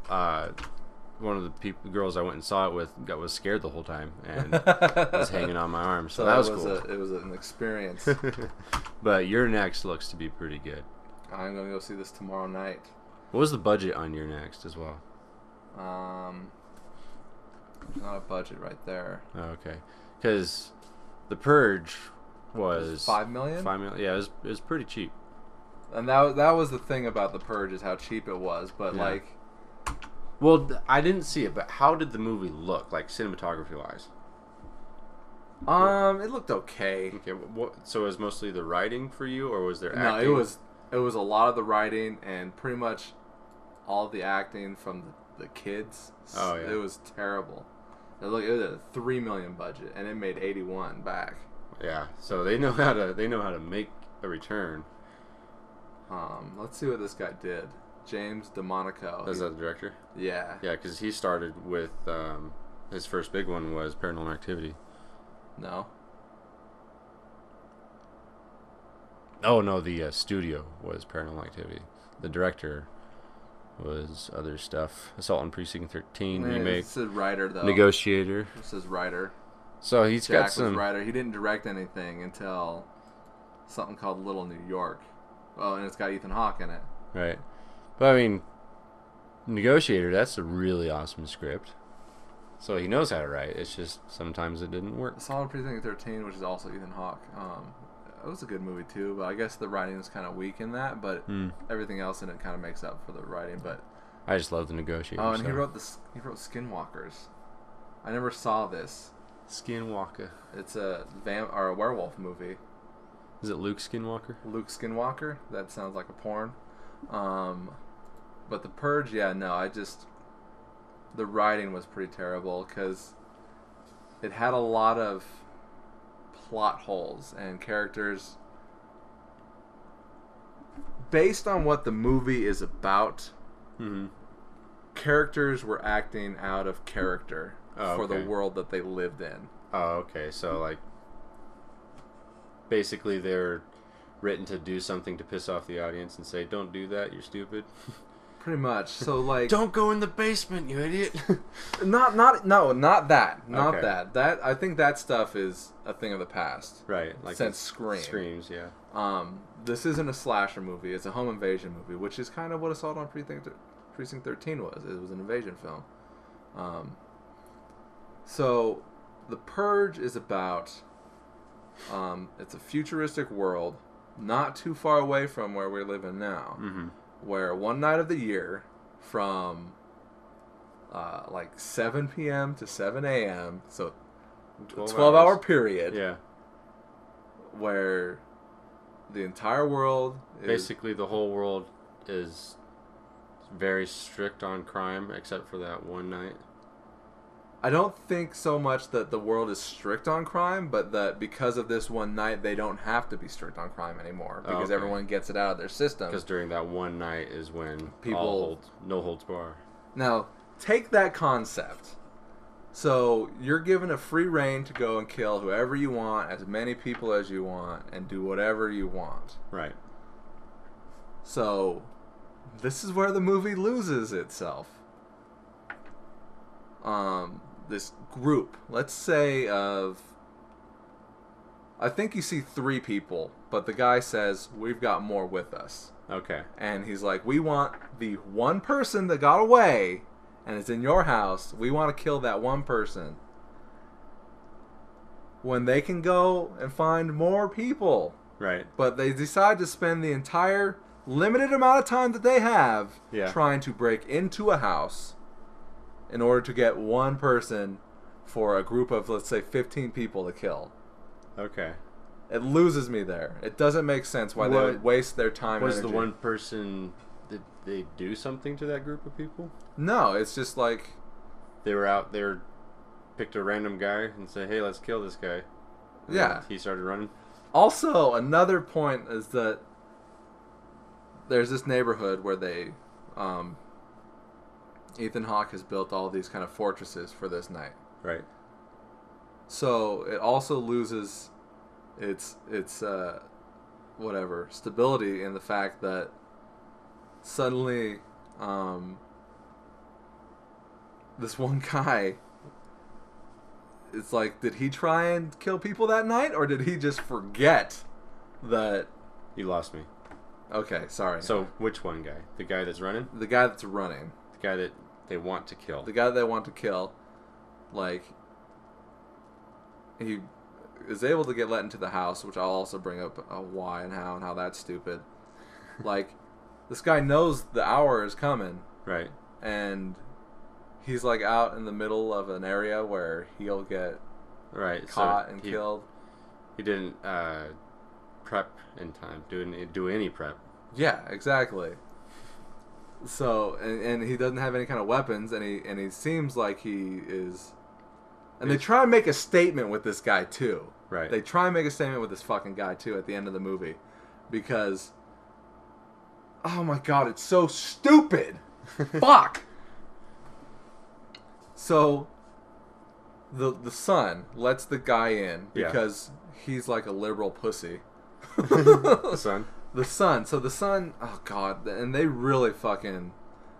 one of the girls I went and saw it with was scared the whole time and was hanging on my arm, so that was cool. It was an experience. But Your Next looks to be pretty good. I'm gonna go see this tomorrow night. What was the budget on Your Next as well? There's not a budget right there. Oh, okay, because The Purge was $5 million. $5 million. Yeah, it was pretty cheap. And that was the thing about The Purge, is how cheap it was. But Yeah. like, Well, I didn't see it, but how did the movie look, like cinematography wise? it looked okay. Okay, so it was mostly the writing for you, or was there No, acting? it was a lot of the writing and pretty much all of the acting from the kids. Oh, yeah. It was terrible. It was a $3 million budget, and it made 81 back. Yeah, so they know how to make a return. Let's see what this guy did. James DeMonico. Is that the director? Yeah. Yeah, because he started with his first big one was Paranormal Activity. No. Oh no, the studio was Paranormal Activity. The director was other stuff. Assault on Precinct 13 remake. It says writer though. Negotiator. It says writer. So he's Jack got some. was writer. He didn't direct anything until something called Little New York. Oh, and it's got Ethan Hawke in it. Right. But I mean, Negotiator, that's a really awesome script. So he knows how to write. It's just sometimes it didn't work. Assault on Precinct 13, which is also Ethan Hawke. It was a good movie too, but I guess the writing is kind of weak in that. But everything else in it kind of makes up for the writing. But I just love the Negotiator. oh, and stuff. he wrote Skinwalkers. I never saw this. Skinwalker. It's a or a werewolf movie. Is it Luke Skinwalker? Luke Skinwalker. That sounds like a porn. But The Purge, yeah, no, the writing was pretty terrible because it had a lot of plot holes and characters. Based on what the movie is about, characters were acting out of character for the world that they lived in. Oh, okay. So, like, basically they're written to do something to piss off the audience and say, don't do that, you're stupid. Pretty much. So, like... Don't go in the basement, you idiot. Not that. Not Okay. that. That, I think that stuff is a thing of the past. Right. Like since Scream. Screams, yeah. This isn't a slasher movie. It's a home invasion movie, which is kind of what Assault on Precinct 13 was. It was an invasion film. So, The Purge is about... it's a futuristic world, not too far away from where we live in now. Mm-hmm. Where one night of the year, from like 7 p.m. to 7 a.m., so 12-hour period, Yeah. where the entire world is... Basically, the whole world is very strict on crime, except for that one night. I don't think so much that the world is strict on crime, but that because of this one night, they don't have to be strict on crime anymore because everyone gets it out of their system. Because during that one night is when People... no holds bar. Now, take that concept. So, you're given a free reign to go and kill whoever you want, as many people as you want, and do whatever you want. Right. So, this is where the movie loses itself. This group, let's say of... I think you see 3 people, but the guy says, we've got more with us. Okay. And he's like, we want the one person that got away and is in your house. We want to kill that one person. When they can go and find more people. Right. But they decide to spend the entire limited amount of time that they have trying to break into a house in order to get one person for a group of, let's say, 15 people to kill. Okay. It loses me there. It doesn't make sense why they would waste their time and Was energy. the one person... Did they do something to that group of people? No, it's just like... They were out there, picked a random guy and said, hey, let's kill this guy. And Yeah. he started running. Also, another point is that there's this neighborhood where they... Ethan Hawke has built all these kind of fortresses for this night. Right. So it also loses its stability in the fact that suddenly this one guy, it's like, did he try and kill people that night, or did he just forget that... You lost me. Okay, sorry. So, which one guy? The guy that's running? The guy that's running. The guy that they want to kill. The guy that they want to kill, like, he is able to get let into the house, which I'll also bring up why and how that's stupid. Like, this guy knows the hour is coming. Right. And he's like out in the middle of an area where he'll get caught and killed. He didn't prep in time, do any prep. Yeah, exactly. So, and he doesn't have any kind of weapons, and he seems like he is. And they try and make a statement with this guy too. Right. They try and make a statement with this fucking guy too at the end of the movie, because, oh my god, it's so stupid. Fuck. So, the son lets the guy in because he's like a liberal pussy. The son. The son. So the son. Oh god, and they really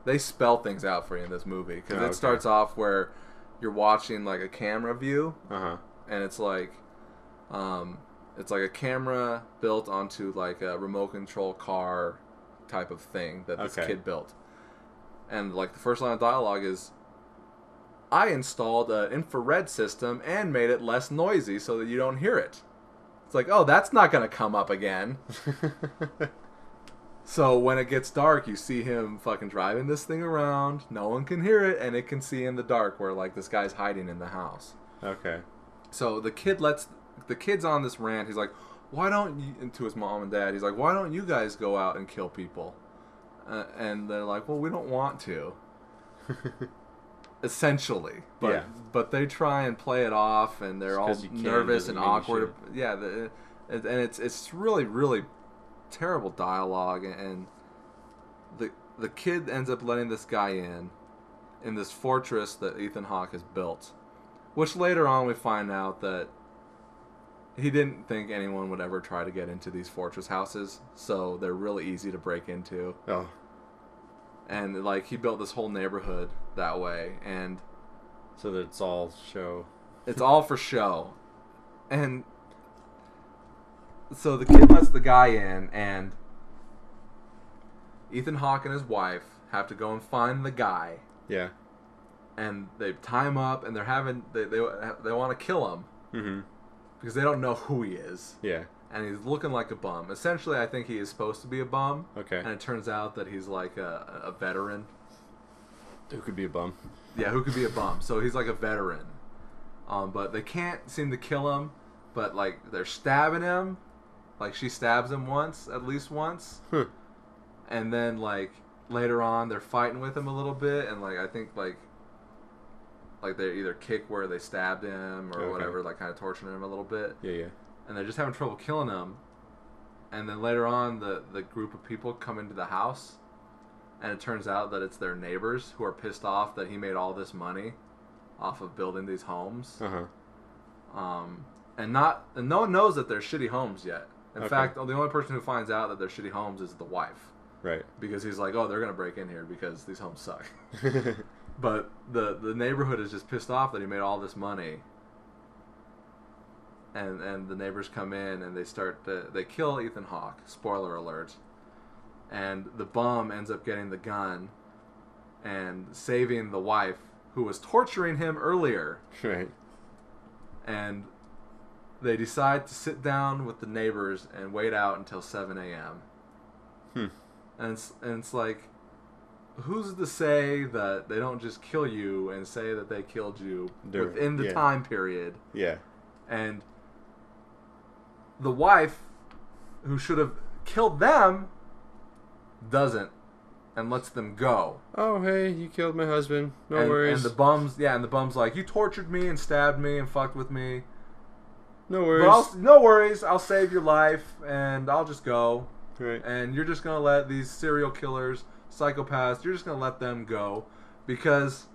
they spell things out for you in this movie, because it starts off where you're watching like a camera view, and it's like a camera built onto like a remote control car type of thing that this kid built, and like the first line of dialogue is, "I installed an infrared system and made it less noisy so that you don't hear it." It's like, oh, that's not gonna come up again. So when it gets dark, you see him fucking driving this thing around. No one can hear it, and it can see in the dark where like this guy's hiding in the house. Okay. So the kid's on this rant. He's like, why don't you, and to his mom and dad, he's like, why don't you guys go out and kill people? And they're like, well, we don't want to. Essentially, but they try and play it off, and they're all nervous and awkward. Yeah, and it's really, really terrible dialogue, and the kid ends up letting this guy in this fortress that Ethan Hawke has built, which later on we find out that he didn't think anyone would ever try to get into these fortress houses, so they're really easy to break into. Oh. And like he built this whole neighborhood that way, and so that it's all show. It's all for show. And so the kid lets the guy in, and Ethan Hawke and his wife have to go and find the guy. Yeah. And they tie him up, and they want to kill him. Mm-hmm. Because they don't know who he is. Yeah. And he's looking like a bum. Essentially, I think he is supposed to be a bum. Okay. And it turns out that he's like a veteran. Who could be a bum? Yeah, who could be a bum. So he's like a veteran. But they can't seem to kill him. But like they're stabbing him. Like she stabs him at least once. And then like later on they're fighting with him a little bit. And like I think like they either kick where they stabbed him or whatever, like kind of torturing him a little bit. Yeah. And they're just having trouble killing him. And then later on, the group of people come into the house, and it turns out that it's their neighbors who are pissed off that he made all this money off of building these homes. And no one knows that they're shitty homes yet. In fact, the only person who finds out that they're shitty homes is the wife. Right. Because he's like, oh, they're gonna break in here because these homes suck. But the neighborhood is just pissed off that he made all this money. And the neighbors come in, and they kill Ethan Hawke. Spoiler alert. And the bum ends up getting the gun and saving the wife who was torturing him earlier. Right. And they decide to sit down with the neighbors and wait out until 7 a.m. And it's like, who's to say that they don't just kill you and say that they killed you within the time period? Yeah. And the wife, who should have killed them, doesn't, and lets them go. Oh, hey, you killed my husband. No worries. And the bum's like, you tortured me and stabbed me and fucked with me. No worries. But no worries. I'll save your life, and I'll just go. Right. And you're just gonna let these serial killers, psychopaths, you're just gonna let them go, because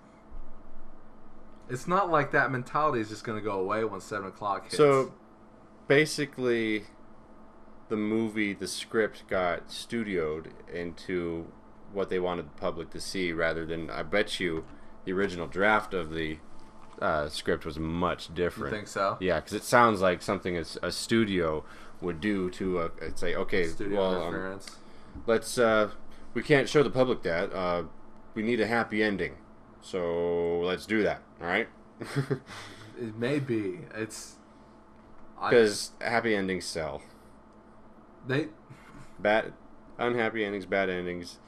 it's not like that mentality is just gonna go away when 7 o'clock hits. So, basically, the script got studioed into what they wanted the public to see, rather than, I bet you, the original draft of the script was much different. You think so? Yeah, because it sounds like something a studio would do to say, okay, studio interference. Let's we can't show the public that. We need a happy ending, so let's do that. All right. It may be. Because happy endings sell. They Unhappy endings, bad endings.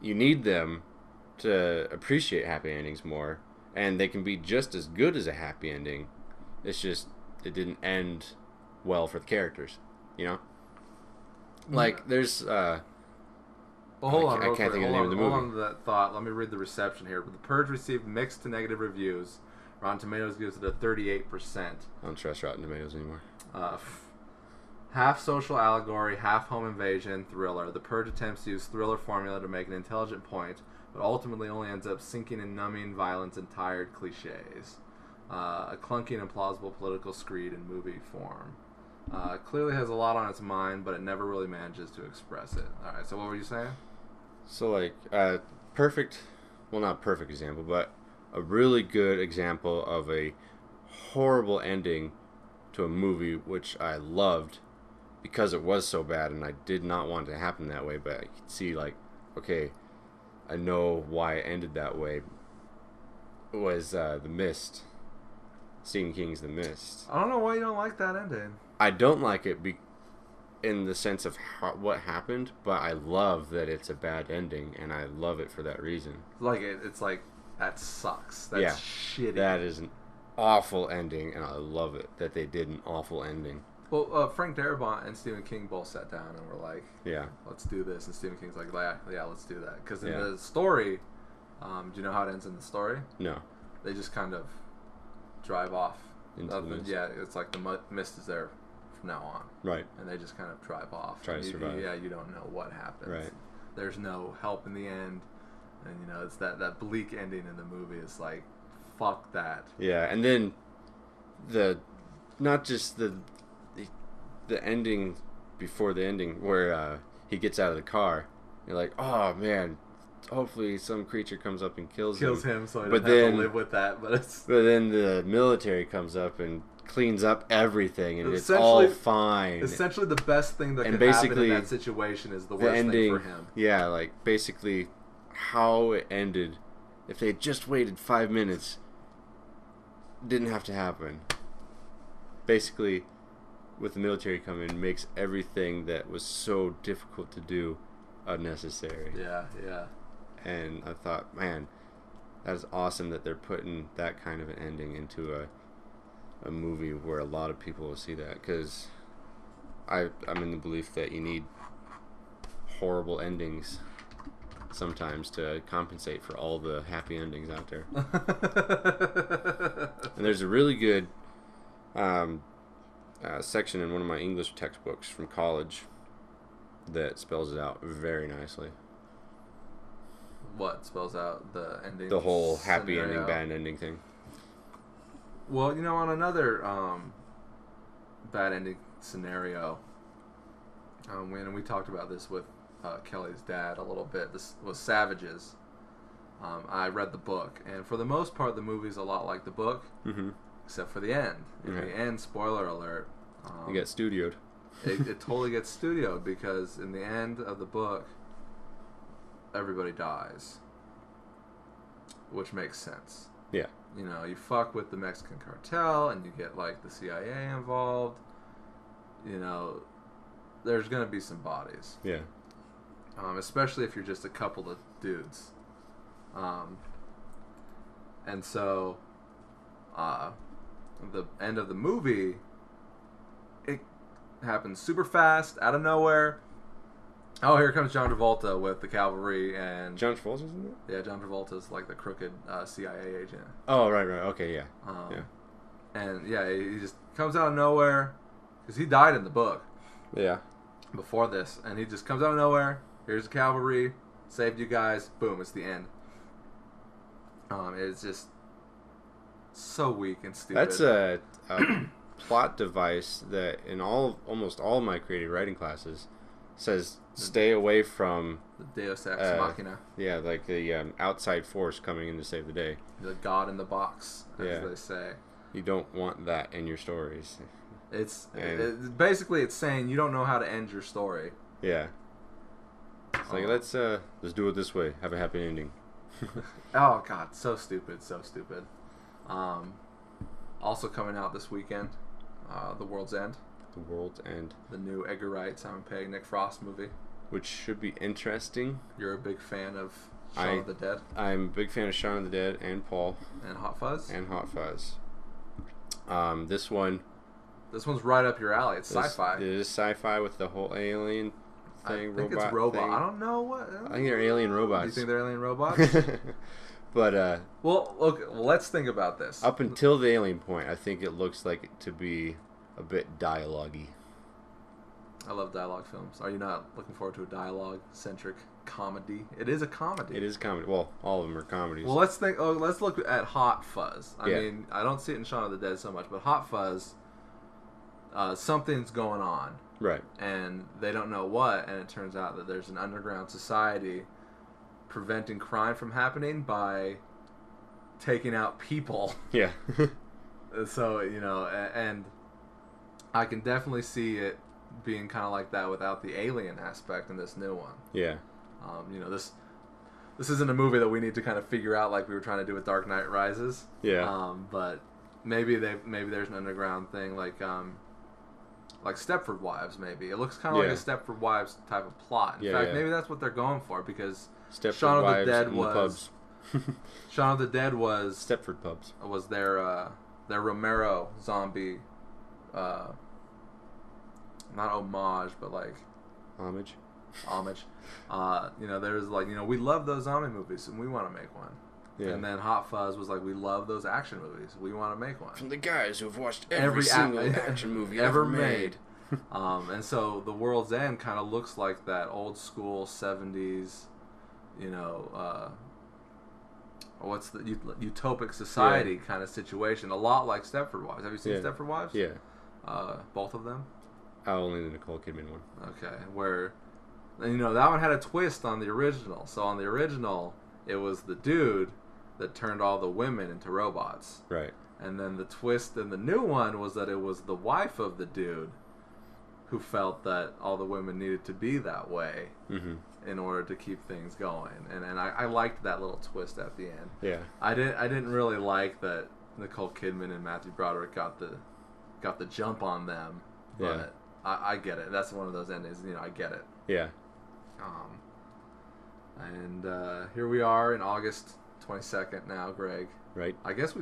You need them to appreciate happy endings more, and they can be just as good as a happy ending. It's just it didn't end well for the characters, you know. Like there's Well, hold on. I can't think of the name of the movie. Hold on to that thought. Let me read the reception here. The Purge received mixed to negative reviews. Rotten Tomatoes gives it a 38%. I don't trust Rotten Tomatoes anymore. Half social allegory, half home invasion thriller. The Purge attempts to use thriller formula to make an intelligent point, but ultimately only ends up sinking in numbing violence and tired cliches. A clunky and implausible political screed in movie form. Clearly has a lot on its mind, but it never really manages to express it. Alright, so what were you saying? So like perfect, well not perfect example, but a really good example of a horrible ending to a movie which I loved because it was so bad and I did not want it to happen that way, but I could see like, okay, I know why it ended that way. It was The Mist. Stephen King's The Mist. I don't know why you don't like that ending. I don't like it in the sense of what happened, but I love that it's a bad ending, and I love it for that reason. Like it's like that sucks. That's shitty. That is an awful ending, and I love it that they did an awful ending. Well, Frank Darabont and Stephen King both sat down and were like, "Yeah, let's do this." And Stephen King's like, "Yeah, let's do that." Because in the story, do you know how it ends in the story? No. They just kind of drive off. Into the mist. Yeah, it's like the mist is there from now on. Right. And they just kind of drive off. Try to survive. You don't know what happens. Right. There's no help in the end, and it's that bleak ending in the movie. It's like, fuck that. Yeah, and then not just the ending before the ending where he gets out of the car. You're like, oh man, hopefully some creature comes up and kills him so I but don't have then, to live with that. But then the military comes up and cleans up everything, and it's all fine. Essentially, the best thing that could happen in that situation is the worst ending, thing for him. Yeah, like basically how it ended. If they had just waited 5 minutes, didn't have to happen. Basically, with the military coming in, makes everything that was so difficult to do unnecessary. Yeah. And I thought, man, that is awesome that they're putting that kind of an ending into a movie where a lot of people will see that, because I'm in the belief that you need horrible endings sometimes to compensate for all the happy endings out there. And there's a really good section in one of my English textbooks from college that spells it out very nicely. What spells out the ending? The whole happy scenario? ending, bad ending thing. Well, on another bad ending scenario, when we talked about this with Kelly's dad a little bit, this was Savages. I read the book, and for the most part, the movie's a lot like the book, except for the end. In the end, spoiler alert, You get studioed. it totally gets studioed, because in the end of the book, everybody dies, which makes sense. Yeah. You fuck with the Mexican cartel, and you get like the CIA involved. There's gonna be some bodies. Yeah. Especially if you're just a couple of dudes. And so, the end of the movie, it happens super fast, out of nowhere. Oh, here comes John Travolta with the cavalry, and John Travolta's in it? yeah, John Travolta's like the crooked CIA agent. Oh, right. Okay, yeah. Yeah. And yeah, he just comes out of nowhere, because he died in the book. Yeah. Before this, and he just comes out of nowhere. Here's the cavalry, saved you guys. Boom, it's the end. It's just so weak and stupid. That's a plot device that in almost all my creative writing classes says stay away from the Deus Ex Machina. Yeah, like the outside force coming in to save the day. The God in the box, as they say. You don't want that in your stories. Basically it's saying you don't know how to end your story. Yeah. It's like let's do it this way. Have a happy ending. Oh God, so stupid. Also coming out this weekend, The World's End. The World's End. The new Edgar Wright, Simon Pegg, Nick Frost movie. Which should be interesting. You're a big fan of Shaun of the Dead? I'm a big fan of Shaun of the Dead and Paul. And Hot Fuzz? And Hot Fuzz. This one's right up your alley. It's sci-fi. It is sci-fi with the whole alien thing, I think it's robot. thing. I don't know what. I think they're alien robots. Do you think they're alien robots? But well, look. Let's think about this. Up until the alien point, I think it looks like it to be a bit dialogue-y. I love dialogue films. Are you not looking forward to a dialogue-centric comedy? It is a comedy. It is a comedy. Well, all of them are comedies. Well, let's think. Oh, let's look at Hot Fuzz. I Yeah. mean, I don't see it in Shaun of the Dead so much, but Hot Fuzz, something's going on, right. and they don't know what, and it turns out that there's an underground society preventing crime from happening by taking out people. Yeah. So, you know, and I can definitely see it being kind of like that without the alien aspect in this new one. Yeah. You know, this isn't a movie that we need to kind of figure out like we were trying to do with Dark Knight Rises. Yeah. But maybe there's an underground thing like Stepford Wives. Maybe it looks kind of like a Stepford Wives type of plot. In fact, maybe that's what they're going for because Stepford Shaun of Wives the Dead and was the pubs. Shaun of the Dead was Stepford pubs. Was their Romero zombie, not homage, but like Homage. You know, there's like, you know, we love those zombie movies and we want to make one. Yeah. And then Hot Fuzz was like, we love those action movies, we want to make one. From the guys who've watched every single action movie ever made. And so The World's End kind of looks like that old school 70s, you know, what's the utopic society kind of situation, a lot like Stepford Wives. Have you seen Stepford Wives? Yeah. Both of them? Only the Nicole Kidman one. Okay, where, and you know, that one had a twist on the original. So on the original, it was the dude that turned all the women into robots. Right. And then the twist in the new one was that it was the wife of the dude who felt that all the women needed to be that way in order to keep things going. And I liked that little twist at the end. Yeah. I didn't really like that Nicole Kidman and Matthew Broderick got the jump on them. But Yeah. I get it. That's one of those endings, you know, I get it. Yeah. And here we are in August 22nd now, Greg. Right. I guess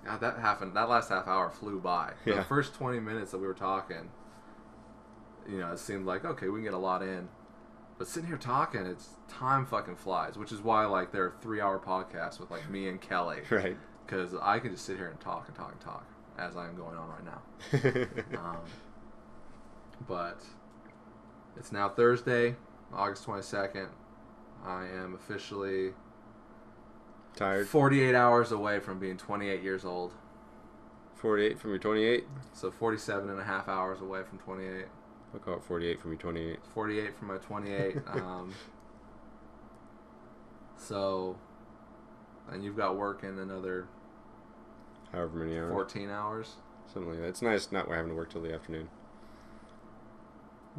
that last half hour flew by. Yeah. The first 20 minutes that we were talking, you know, it seemed like, okay, we can get a lot in. But sitting here talking, time fucking flies, which is why, like, there are 3-hour podcasts with, like, me and Kelly. Right. Because I can just sit here and talk as I am going on right now. But it's now Thursday, August 22nd. I am officially Tired. 48 hours away from being 28 years old. 48 from your 28? So 47 and a half hours away from 28. I'll call it 48 from your 28. 48 from my 28. So, and you've got work in another However many hours. 14 hours. Something like that. It's nice not having to work till the afternoon.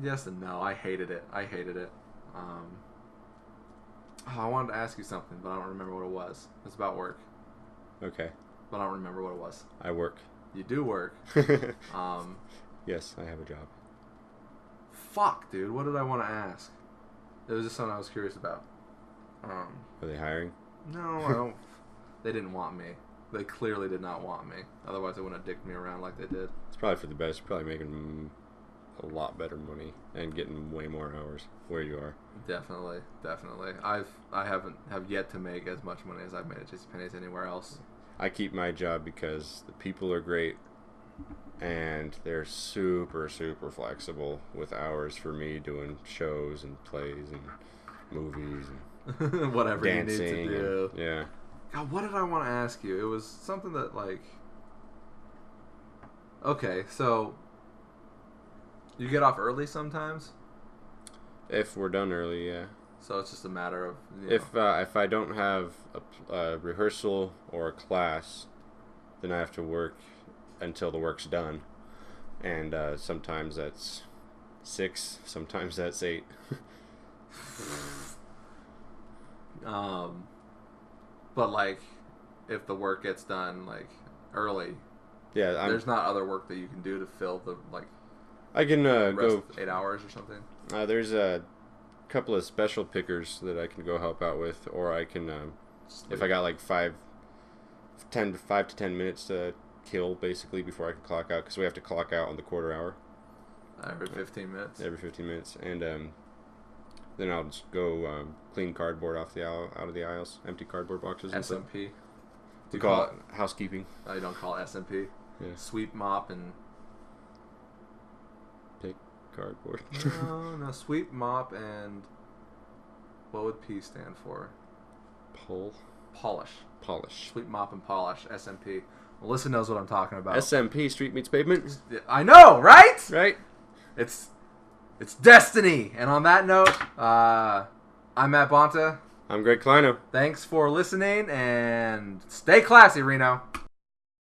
Yes and no. I hated it. I wanted to ask you something, but I don't remember what it was. It's about work. Okay. But I don't remember what it was. I work. You do work. Yes, I have a job. Fuck, dude. What did I want to ask? It was just something I was curious about. Are they hiring? No, I don't. They didn't want me. They clearly did not want me. Otherwise, they wouldn't have dicked me around like they did. It's probably for the best. You're probably making a lot better money and getting way more hours where you are. Definitely. I have yet to make as much money as I've made at JCPenney's anywhere else. I keep my job because the people are great and they're super, super flexible with hours for me doing shows and plays and movies and Whatever dancing. you need to do. Yeah. God, what did I want to ask you? It was something that, like... Okay, so... You get off early sometimes? If we're done early, yeah. So it's just a matter of... If I don't have a rehearsal or a class, then I have to work until the work's done. And sometimes that's 6, sometimes that's 8. But, like, if the work gets done, like, early, Yeah, there's not other work that you can do to fill the I can rest go. 8 hours or something. There's a couple of special pickers that I can go help out with, or I can, if I got like 5 to 10 minutes to kill basically before I can clock out, because we have to clock out on the quarter hour. Every 15 minutes. Every 15 minutes, and then I'll just go clean cardboard out of the aisles, empty cardboard boxes. And stuff. SMP. We call it housekeeping. Oh, you don't call it SMP. Yeah. Sweep, mop, and Pick cardboard. no, sweep, mop, and what would P stand for? Polish. Sweep, mop, and polish. SMP. Melissa knows what I'm talking about. SMP, street meets pavement. I know, right? Right. It's destiny. And on that note, I'm Matt Bonta. I'm Greg Kleino. Thanks for listening, and stay classy, Reno.